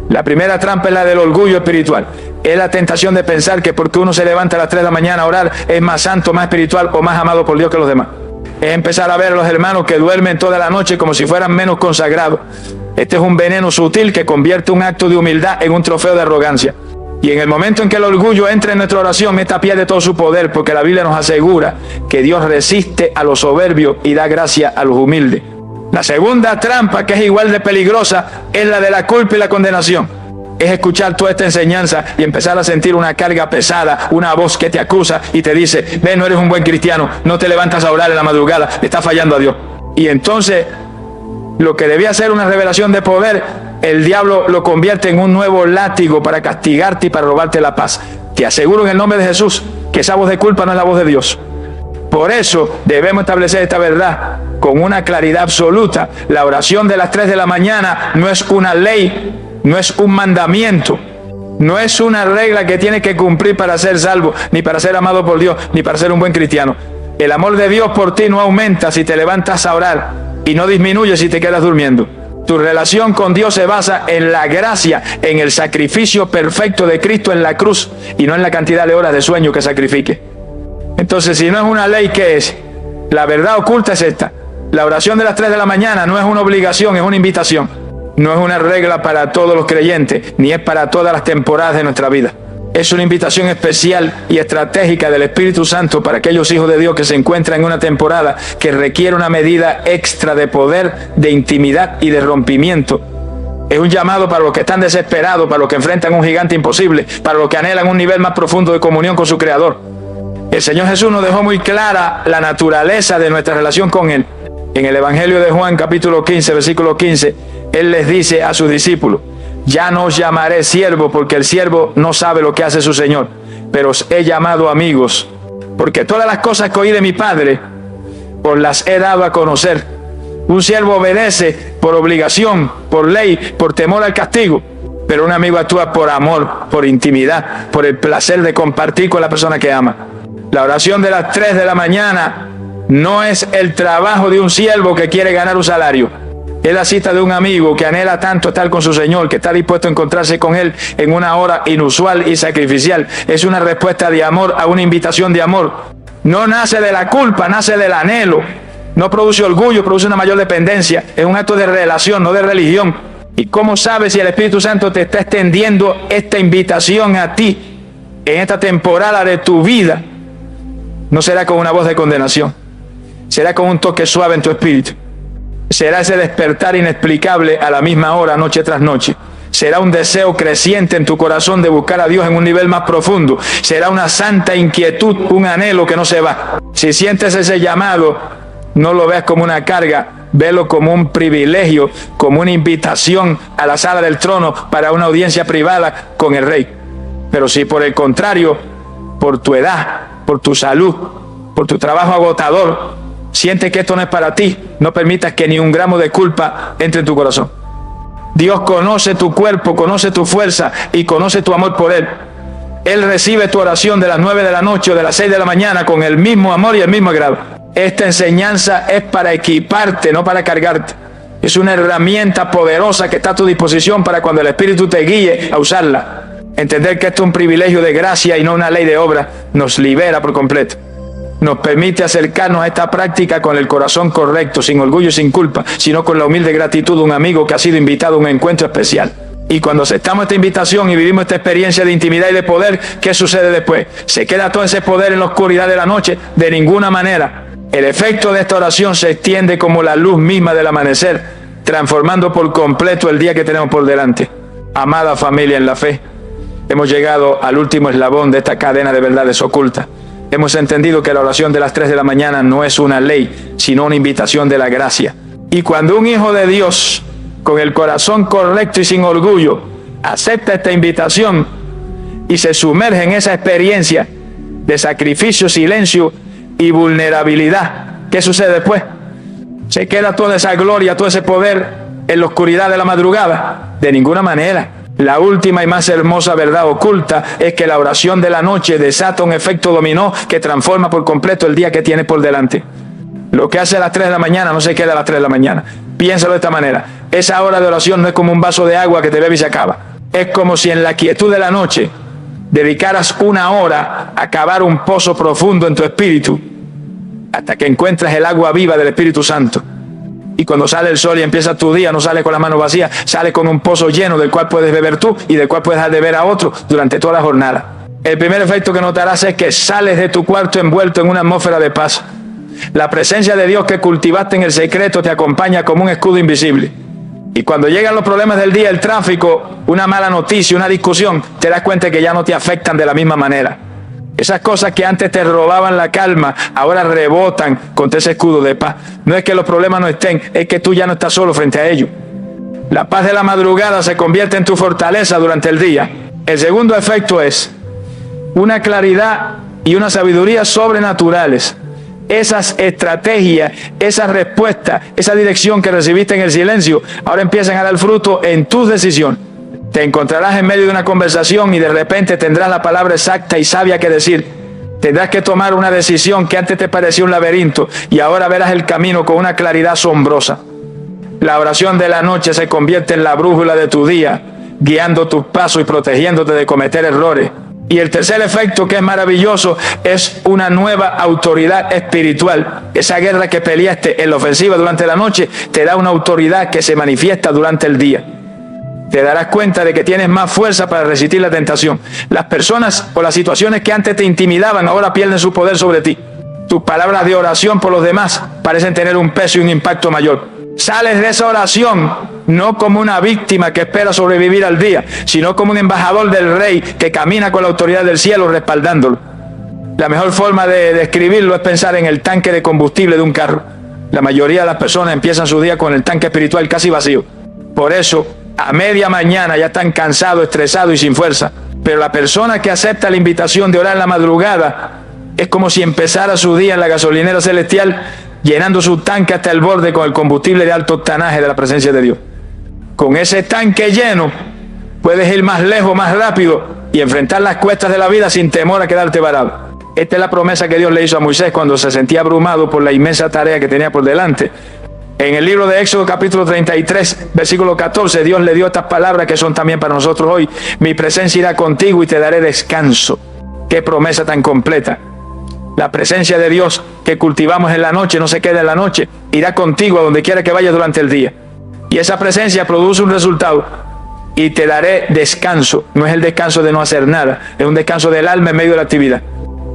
La primera trampa es la del orgullo espiritual. Es la tentación de pensar que porque uno se levanta a las 3 de la mañana a orar es más santo, más espiritual o más amado por Dios que los demás. Es empezar a ver a los hermanos que duermen toda la noche como si fueran menos consagrados. Este es un veneno sutil que convierte un acto de humildad en un trofeo de arrogancia. Y en el momento en que el orgullo entra en nuestra oración, esta pierde todo su poder, porque la Biblia nos asegura que Dios resiste a los soberbios y da gracia a los humildes. La segunda trampa, que es igual de peligrosa, es la de la culpa y la condenación. Es escuchar toda esta enseñanza y empezar a sentir una carga pesada, una voz que te acusa y te dice: ven, no eres un buen cristiano, no te levantas a orar en la madrugada, le estás fallando a Dios. Y entonces, lo que debía ser una revelación de poder, el diablo lo convierte en un nuevo látigo para castigarte y para robarte la paz. Te aseguro en el nombre de Jesús que esa voz de culpa no es la voz de Dios. Por eso debemos establecer esta verdad con una claridad absoluta. La oración de las 3 de la mañana no es una ley, no es un mandamiento, no es una regla que tienes que cumplir para ser salvo, ni para ser amado por Dios, ni para ser un buen cristiano. El amor de Dios por ti no aumenta si te levantas a orar y no disminuye si te quedas durmiendo. Tu relación con Dios se basa en la gracia, en el sacrificio perfecto de Cristo en la cruz y no en la cantidad de horas de sueño que sacrifique. Entonces, si no es una ley, ¿qué es? La verdad oculta es esta: la oración de las 3 de la mañana no es una obligación, es una invitación. No es una regla para todos los creyentes, ni es para todas las temporadas de nuestra vida. Es una invitación especial y estratégica del Espíritu Santo para aquellos hijos de Dios que se encuentran en una temporada que requiere una medida extra de poder, de intimidad y de rompimiento. Es un llamado para los que están desesperados, para los que enfrentan un gigante imposible, para los que anhelan un nivel más profundo de comunión con su Creador. El Señor Jesús nos dejó muy clara la naturaleza de nuestra relación con Él. En el Evangelio de Juan, capítulo 15, versículo 15, Él les dice a sus discípulos: ya no os llamaré siervo, porque el siervo no sabe lo que hace su Señor, pero os he llamado amigos, porque todas las cosas que oí de mi Padre os las he dado a conocer. Un siervo obedece por obligación, por ley, por temor al castigo, pero un amigo actúa por amor, por intimidad, por el placer de compartir con la persona que ama. La oración de las 3 de la mañana no es el trabajo de un siervo que quiere ganar un salario. Es la cita de un amigo que anhela tanto estar con su Señor, que está dispuesto a encontrarse con Él en una hora inusual y sacrificial. Es una respuesta de amor a una invitación de amor. No nace de la culpa, nace del anhelo. No produce orgullo, produce una mayor dependencia. Es un acto de relación, no de religión. ¿Y cómo sabes si el Espíritu Santo te está extendiendo esta invitación a ti en esta temporada de tu vida? No será con una voz de condenación. Será con un toque suave en tu espíritu. Será ese despertar inexplicable a la misma hora, noche tras noche. Será un deseo creciente en tu corazón de buscar a Dios en un nivel más profundo. Será una santa inquietud, un anhelo que no se va. Si sientes ese llamado, no lo veas como una carga, velo como un privilegio, como una invitación a la sala del trono para una audiencia privada con el Rey. Pero si por el contrario, por tu edad, por tu salud, por tu trabajo agotador, sientes que esto no es para ti, no permitas que ni un gramo de culpa entre en tu corazón. Dios conoce tu cuerpo, conoce tu fuerza y conoce tu amor por Él. Él recibe tu oración de las 9 de la noche o de las 6 de la mañana con el mismo amor y el mismo agrado. Esta enseñanza es para equiparte, no para cargarte. Es una herramienta poderosa que está a tu disposición para cuando el Espíritu te guíe a usarla. Entender que esto es un privilegio de gracia y no una ley de obra nos libera por completo. Nos permite acercarnos a esta práctica con el corazón correcto, sin orgullo y sin culpa, sino con la humilde gratitud de un amigo que ha sido invitado a un encuentro especial. Y cuando aceptamos esta invitación y vivimos esta experiencia de intimidad y de poder, ¿qué sucede después? ¿Se queda todo ese poder en la oscuridad de la noche? De ninguna manera. El efecto de esta oración se extiende como la luz misma del amanecer, transformando por completo el día que tenemos por delante. Amada familia en la fe, hemos llegado al último eslabón de esta cadena de verdades ocultas. Hemos entendido que la oración de las 3 de la mañana no es una ley, sino una invitación de la gracia. Y cuando un hijo de Dios, con el corazón correcto y sin orgullo, acepta esta invitación y se sumerge en esa experiencia de sacrificio, silencio y vulnerabilidad, ¿qué sucede después? ¿Se queda toda esa gloria, todo ese poder en la oscuridad de la madrugada? De ninguna manera. La última y más hermosa verdad oculta es que la oración de la noche desata un efecto dominó que transforma por completo el día que tienes por delante. Lo que hace a las 3 de la mañana no se queda a las 3 de la mañana. Piénsalo de esta manera. Esa hora de oración no es como un vaso de agua que te bebe y se acaba. Es como si en la quietud de la noche dedicaras una hora a cavar un pozo profundo en tu espíritu hasta que encuentras el agua viva del Espíritu Santo. Y cuando sale el sol y empieza tu día, no sale con la mano vacía, sale con un pozo lleno del cual puedes beber tú y del cual puedes dar de beber a otro durante toda la jornada. El primer efecto que notarás es que sales de tu cuarto envuelto en una atmósfera de paz. La presencia de Dios que cultivaste en el secreto te acompaña como un escudo invisible. Y cuando llegan los problemas del día, el tráfico, una mala noticia, una discusión, te das cuenta que ya no te afectan de la misma manera. Esas cosas que antes te robaban la calma, ahora rebotan contra ese escudo de paz. No es que los problemas no estén, es que tú ya no estás solo frente a ellos. La paz de la madrugada se convierte en tu fortaleza durante el día. El segundo efecto es una claridad y una sabiduría sobrenaturales. Esas estrategias, esa respuesta, esa dirección que recibiste en el silencio, ahora empiezan a dar fruto en tus decisiones. Te encontrarás en medio de una conversación y de repente tendrás la palabra exacta y sabia que decir. Tendrás que tomar una decisión que antes te parecía un laberinto y ahora verás el camino con una claridad asombrosa. La oración de la noche se convierte en la brújula de tu día, guiando tus pasos y protegiéndote de cometer errores. Y el tercer efecto, que es maravilloso, es una nueva autoridad espiritual. Esa guerra que peleaste en la ofensiva durante la noche te da una autoridad que se manifiesta durante el día. Te darás cuenta de que tienes más fuerza para resistir la tentación. Las personas o las situaciones que antes te intimidaban ahora pierden su poder sobre ti. Tus palabras de oración por los demás parecen tener un peso y un impacto mayor. Sales de esa oración no como una víctima que espera sobrevivir al día, sino como un embajador del Rey que camina con la autoridad del cielo respaldándolo. La mejor forma de describirlo es pensar en el tanque de combustible de un carro. La mayoría de las personas empiezan su día con el tanque espiritual casi vacío. Por eso, a media mañana ya están cansados, estresados y sin fuerza. Pero la persona que acepta la invitación de orar en la madrugada es como si empezara su día en la gasolinera celestial llenando su tanque hasta el borde con el combustible de alto octanaje de la presencia de Dios. Con ese tanque lleno, puedes ir más lejos, más rápido y enfrentar las cuestas de la vida sin temor a quedarte varado. Esta es la promesa que Dios le hizo a Moisés cuando se sentía abrumado por la inmensa tarea que tenía por delante. En el libro de Éxodo capítulo 33, versículo 14, Dios le dio estas palabras que son también para nosotros hoy. Mi presencia irá contigo y te daré descanso. Qué promesa tan completa. La presencia de Dios que cultivamos en la noche no se queda en la noche. Irá contigo a donde quiera que vayas durante el día. Y esa presencia produce un resultado. Y te daré descanso. No es el descanso de no hacer nada. Es un descanso del alma en medio de la actividad.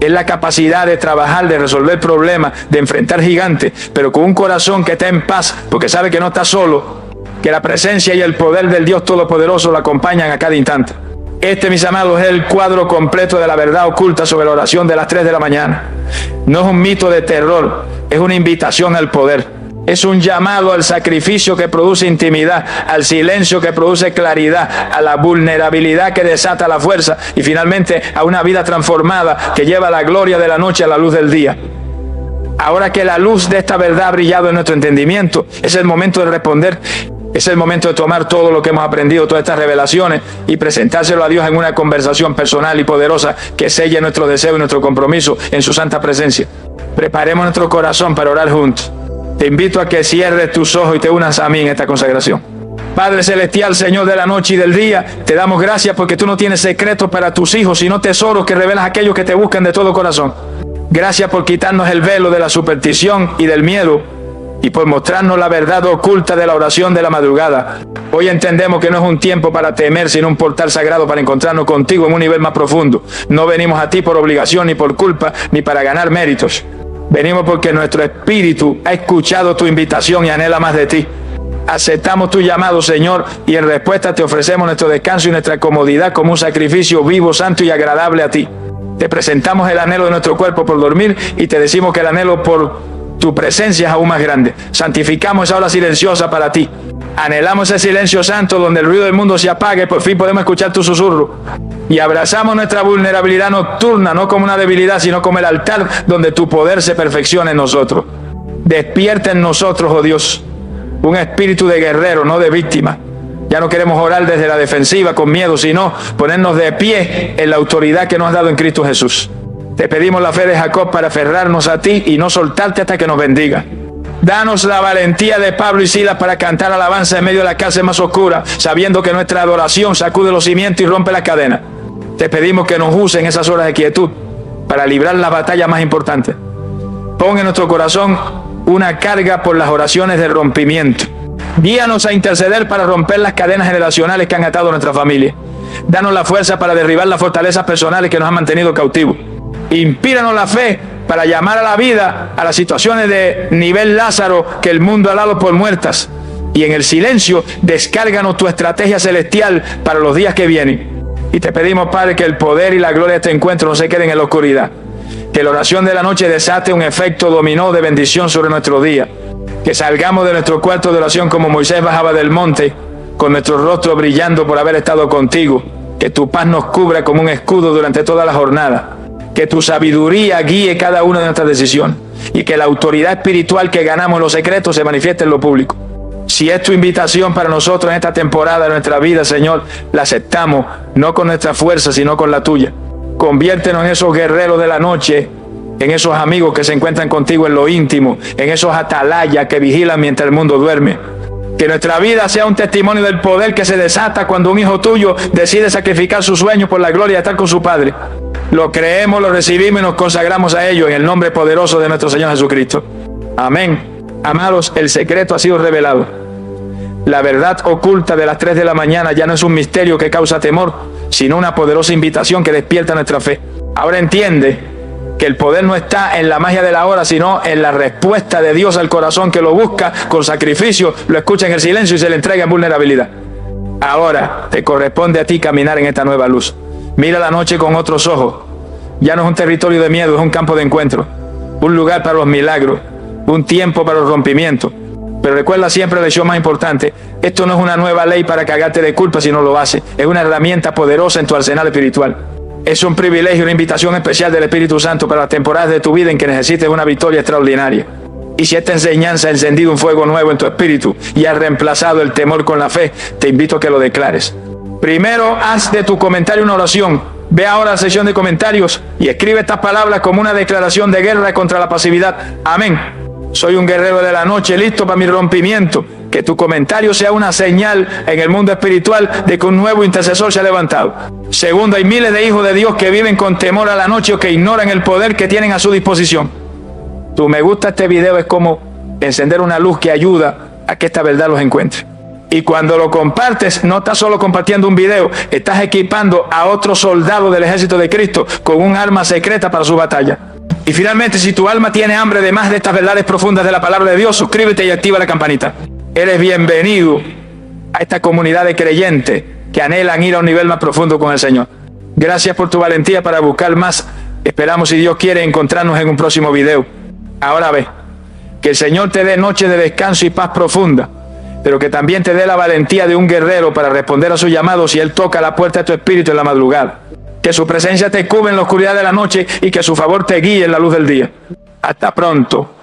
Es la capacidad de trabajar, de resolver problemas, de enfrentar gigantes, pero con un corazón que está en paz, porque sabe que no está solo, que la presencia y el poder del Dios Todopoderoso lo acompañan a cada instante. Este, mis amados, es el cuadro completo de la verdad oculta sobre la oración de las 3 de la mañana. No es un mito de terror, es una invitación al poder. Es un llamado al sacrificio que produce intimidad, al silencio que produce claridad, a la vulnerabilidad que desata la fuerza y finalmente a una vida transformada que lleva la gloria de la noche a la luz del día. Ahora que la luz de esta verdad ha brillado en nuestro entendimiento, es el momento de responder. Es el momento de tomar todo lo que hemos aprendido, todas estas revelaciones y presentárselo a Dios en una conversación personal y poderosa que selle nuestro deseo y nuestro compromiso en su santa presencia. Preparemos nuestro corazón para orar juntos. Te invito a que cierres tus ojos y te unas a mí en esta consagración. Padre Celestial, Señor de la noche y del día, te damos gracias porque tú no tienes secretos para tus hijos, sino tesoros que revelas a aquellos que te buscan de todo corazón. Gracias por quitarnos el velo de la superstición y del miedo y por mostrarnos la verdad oculta de la oración de la madrugada. Hoy entendemos que no es un tiempo para temer, sino un portal sagrado para encontrarnos contigo en un nivel más profundo. No venimos a ti por obligación, ni por culpa, ni para ganar méritos. Venimos porque nuestro espíritu ha escuchado tu invitación y anhela más de ti. Aceptamos tu llamado, Señor, y en respuesta te ofrecemos nuestro descanso y nuestra comodidad como un sacrificio vivo, santo y agradable a ti. Te presentamos el anhelo de nuestro cuerpo por dormir y te decimos que el anhelo por tu presencia es aún más grande. Santificamos esa hora silenciosa para ti. Anhelamos ese silencio santo donde el ruido del mundo se apague, por fin podemos escuchar tu susurro. Y abrazamos nuestra vulnerabilidad nocturna, no como una debilidad, sino como el altar donde tu poder se perfecciona en nosotros. Despierta en nosotros, oh Dios, un espíritu de guerrero, no de víctima. Ya no queremos orar desde la defensiva con miedo, sino ponernos de pie en la autoridad que nos has dado en Cristo Jesús. Te pedimos la fe de Jacob para aferrarnos a ti y no soltarte hasta que nos bendiga. Danos la valentía de Pablo y Silas para cantar alabanza en medio de la cárcel más oscura, sabiendo que nuestra adoración sacude los cimientos y rompe las cadenas. Te pedimos que nos usen esas horas de quietud para librar las batallas más importantes. Pon en nuestro corazón una carga por las oraciones de rompimiento. Guíanos a interceder para romper las cadenas generacionales que han atado a nuestra familia. Danos la fuerza para derribar las fortalezas personales que nos han mantenido cautivos. Inspíranos la fe para llamar a la vida a las situaciones de nivel Lázaro que el mundo ha dado por muertas. Y en el silencio, descárganos tu estrategia celestial para los días que vienen. Y te pedimos, Padre, que el poder y la gloria de este encuentro no se queden en la oscuridad. Que la oración de la noche desate un efecto dominó de bendición sobre nuestro día. Que salgamos de nuestro cuarto de oración como Moisés bajaba del monte, con nuestro rostro brillando por haber estado contigo. Que tu paz nos cubra como un escudo durante toda la jornada. Que tu sabiduría guíe cada una de nuestras decisiones. Y que la autoridad espiritual que ganamos en los secretos se manifieste en lo público. Si es tu invitación para nosotros en esta temporada de nuestra vida, Señor, la aceptamos, no con nuestra fuerza, sino con la tuya. Conviértenos en esos guerreros de la noche, en esos amigos que se encuentran contigo en lo íntimo, en esos atalayas que vigilan mientras el mundo duerme. Que nuestra vida sea un testimonio del poder que se desata cuando un hijo tuyo decide sacrificar sus sueños por la gloria de estar con su Padre. Lo creemos, lo recibimos y nos consagramos a ello en el nombre poderoso de nuestro Señor Jesucristo. Amén. Amados, el secreto ha sido revelado. La verdad oculta de las 3 de la mañana ya no es un misterio que causa temor, sino una poderosa invitación que despierta nuestra fe. Ahora entiende que el poder no está en la magia de la hora, sino en la respuesta de Dios al corazón que lo busca con sacrificio, lo escucha en el silencio y se le entrega en vulnerabilidad. Ahora te corresponde a ti caminar en esta nueva luz. Mira la noche con otros ojos. Ya no es un territorio de miedo, es un campo de encuentro, un lugar para los milagros, un tiempo para los rompimientos. Pero recuerda siempre la lección más importante: esto no es una nueva ley para cagarte de culpa si no lo haces. Es una herramienta poderosa en tu arsenal espiritual. Es un privilegio, una invitación especial del Espíritu Santo para las temporadas de tu vida en que necesites una victoria extraordinaria. Y si esta enseñanza ha encendido un fuego nuevo en tu espíritu y ha reemplazado el temor con la fe, te invito a que lo declares. Primero, haz de tu comentario una oración. Ve ahora a la sección de comentarios y escribe estas palabras como una declaración de guerra contra la pasividad. Amén. Soy un guerrero de la noche, listo para mi rompimiento. Que tu comentario sea una señal en el mundo espiritual de que un nuevo intercesor se ha levantado. Segundo, hay miles de hijos de Dios que viven con temor a la noche o que ignoran el poder que tienen a su disposición. Tu me gusta a este video es como encender una luz que ayuda a que esta verdad los encuentre. Y cuando lo compartes, no estás solo compartiendo un video, estás equipando a otro soldado del ejército de Cristo con un arma secreta para su batalla. Y finalmente, si tu alma tiene hambre de más de estas verdades profundas de la palabra de Dios, suscríbete y activa la campanita. Eres bienvenido a esta comunidad de creyentes que anhelan ir a un nivel más profundo con el Señor. Gracias por tu valentía para buscar más. Esperamos, si Dios quiere, encontrarnos en un próximo video. Ahora ve, que el Señor te dé noche de descanso y paz profunda, pero que también te dé la valentía de un guerrero para responder a su llamado si Él toca la puerta de tu espíritu en la madrugada. Que su presencia te cubra en la oscuridad de la noche y que su favor te guíe en la luz del día. Hasta pronto.